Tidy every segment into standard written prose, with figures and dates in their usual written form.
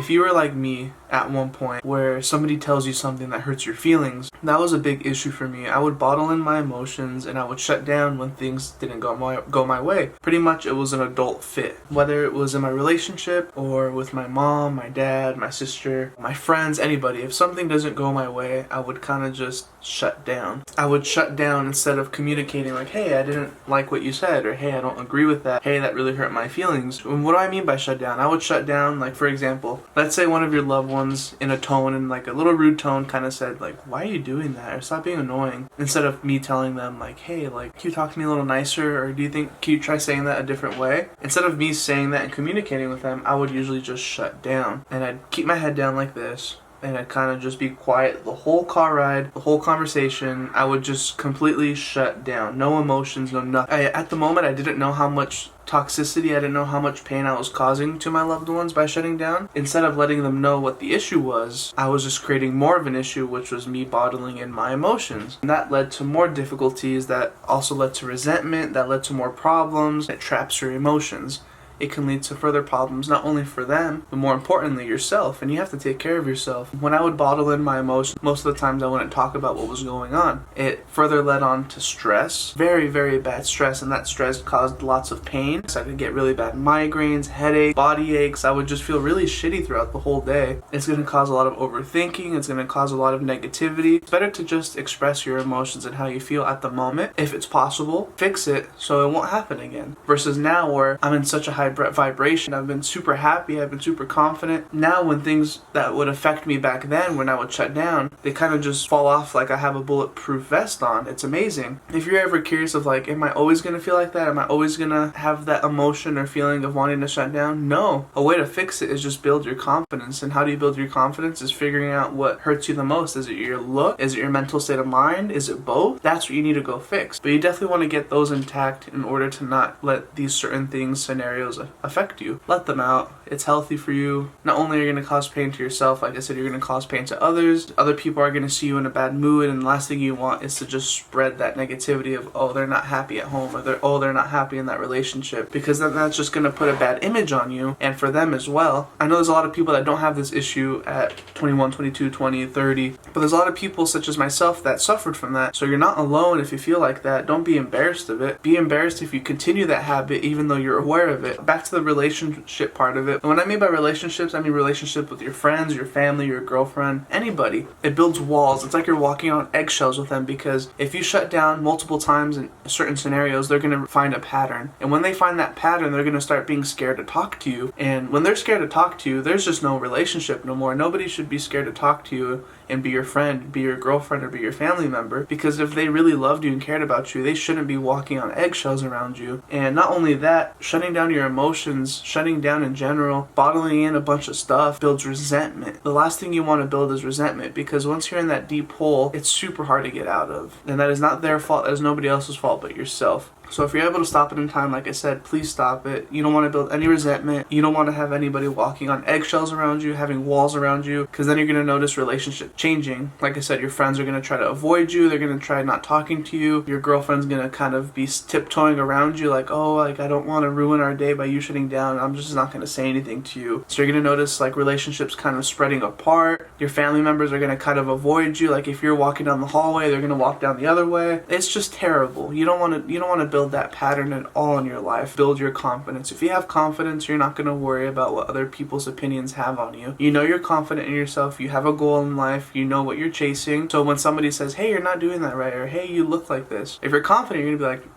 If you were like me at one point where somebody tells you something that hurts your feelings, that was a big issue for me. I would bottle in my emotions and I would shut down when things didn't go my way. Pretty much it was an adult fit. Whether it was in my relationship or with my mom, my dad, my sister, my friends, anybody. If something doesn't go my way, I would kind of just shut down. I would shut down instead of communicating like, hey, I didn't like what you said, or hey, I don't agree with that. Hey, that really hurt my feelings. And what do I mean by shut down? I would shut down, like, for example, let's say one of your loved ones in a tone, in like a little rude tone, kind of said like, why are you doing that? Or stop being annoying. Instead of me telling them like, hey, like, can you talk to me a little nicer? Or do you think, can you try saying that a different way? Instead of me saying that and communicating with them, I would usually just shut down. And I'd keep my head down like this. And I'd kind of just be quiet the whole car ride, the whole conversation. I would just completely shut down. No emotions, no nothing. At the moment, I didn't know how much toxicity, I didn't know how much pain I was causing to my loved ones by shutting down. Instead of letting them know what the issue was, I was just creating more of an issue, which was me bottling in my emotions. And that led to more difficulties, that also led to resentment, that led to more problems. It traps your emotions. It can lead to further problems, not only for them, but more importantly, yourself. And you have to take care of yourself. When I would bottle in my emotions, most of the times I wouldn't talk about what was going on. It further led on to stress, very, very bad stress, and that stress caused lots of pain. So I could get really bad migraines, headaches, body aches. I would just feel really shitty throughout the whole day. It's going to cause a lot of overthinking. It's going to cause a lot of negativity. It's better to just express your emotions and how you feel at the moment. If it's possible, fix it so it won't happen again. Versus now where I'm in such a high vibration, I've been super happy, I've been super confident. Now when things that would affect me back then, when I would shut down, they kind of just fall off like I have a bulletproof vest on. It's amazing. If you're ever curious of like, am I always going to feel like that? Am I always going to have that emotion or feeling of wanting to shut down? No. A way to fix it is just build your confidence. And how do you build your confidence? Is figuring out what hurts you the most. Is it your look? Is it your mental state of mind? Is it both? That's what you need to go fix. But you definitely want to get those intact in order to not let these certain things, scenarios affect you. Let them out. It's healthy for you. Not only are you going to cause pain to yourself, like I said, you're going to cause pain to others. Other people are going to see you in a bad mood, and the last thing you want is to just spread that negativity of, oh, they're not happy at home, or they're not happy in that relationship, because then that's just going to put a bad image on you and for them as well. I know there's a lot of people that don't have this issue at 21, 22, 20, 30, but there's a lot of people such as myself that suffered from that. So you're not alone if you feel like that. Don't be embarrassed of it. Be embarrassed if you continue that habit even though you're aware of it. Back to the relationship part of it. And when I mean by relationships, I mean relationship with your friends, your family, your girlfriend, anybody. It builds walls. It's like you're walking on eggshells with them, because if you shut down multiple times in certain scenarios, they're going to find a pattern. And when they find that pattern, they're going to start being scared to talk to you. And when they're scared to talk to you, there's just no relationship no more. Nobody should be scared to talk to you and be your friend, be your girlfriend, or be your family member, because if they really loved you and cared about you, they shouldn't be walking on eggshells around you. And not only that, shutting down your emotions, shutting down in general, bottling in a bunch of stuff builds resentment. The last thing you want to build is resentment, because once you're in that deep hole, it's super hard to get out of. And that is not their fault, that is nobody else's fault but yourself. So if you're able to stop it in time, like I said, please stop it. You don't want to build any resentment. You don't want to have anybody walking on eggshells around you, having walls around you, because then you're going to notice relationship changing. Like I said, your friends are going to try to avoid you. They're going to try not talking to you. Your girlfriend's going to kind of be tiptoeing around you like, oh, like, I don't want to ruin our day by you shutting down. I'm just not going to say anything to you. So you're going to notice like relationships kind of spreading apart. Your family members are going to kind of avoid you. Like if you're walking down the hallway, they're going to walk down the other way. It's just terrible. You don't want to build that pattern at all in your life. Build your confidence. If you have confidence, you're not going to worry about what other people's opinions have on you. You know you're confident in yourself. You have a goal in life. You know what you're chasing. So when somebody says, hey, you're not doing that right, or hey, you look like this, if you're confident, you're going to be like,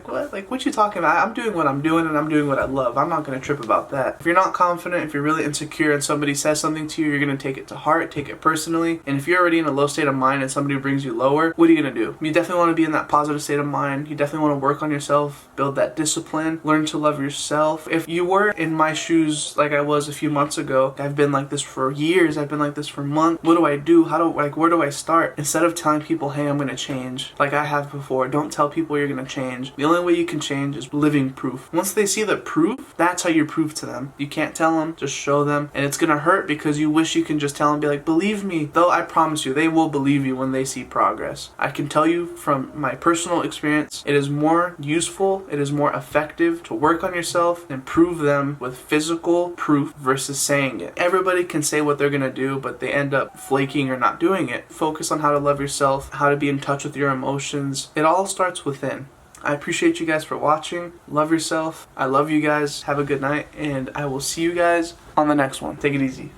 what? Like, what you talking about? I'm doing what I'm doing, and I'm doing what I love. I'm not going to trip about that. If you're not confident, if you're really insecure and somebody says something to you, you're going to take it to heart, take it personally. And if you're already in a low state of mind and somebody brings you lower, what are you going to do? You definitely want to be in that positive state of mind. You definitely want to work on yourself, build that discipline, learn to love yourself. If you were in my shoes like I was a few months ago, I've been like this for years. I've been like this for months. What do I do? Where do I start? Instead of telling people, hey, I'm going to change, like I have before, don't tell people you're going to change. change. The only way you can change is living proof. Once they see the proof, that's how you prove to them. You can't tell them, just show them. And it's gonna hurt because you wish you can just tell them, be like, believe me. Though I promise you, they will believe you when they see progress. I can tell you from my personal experience, it is more useful, it is more effective to work on yourself and prove them with physical proof versus saying it. Everybody can say what they're gonna do, but they end up flaking or not doing it. Focus on how to love yourself, how to be in touch with your emotions. It all starts within. I appreciate you guys for watching. Love yourself. I love you guys. Have a good night, and I will see you guys on the next one. Take it easy.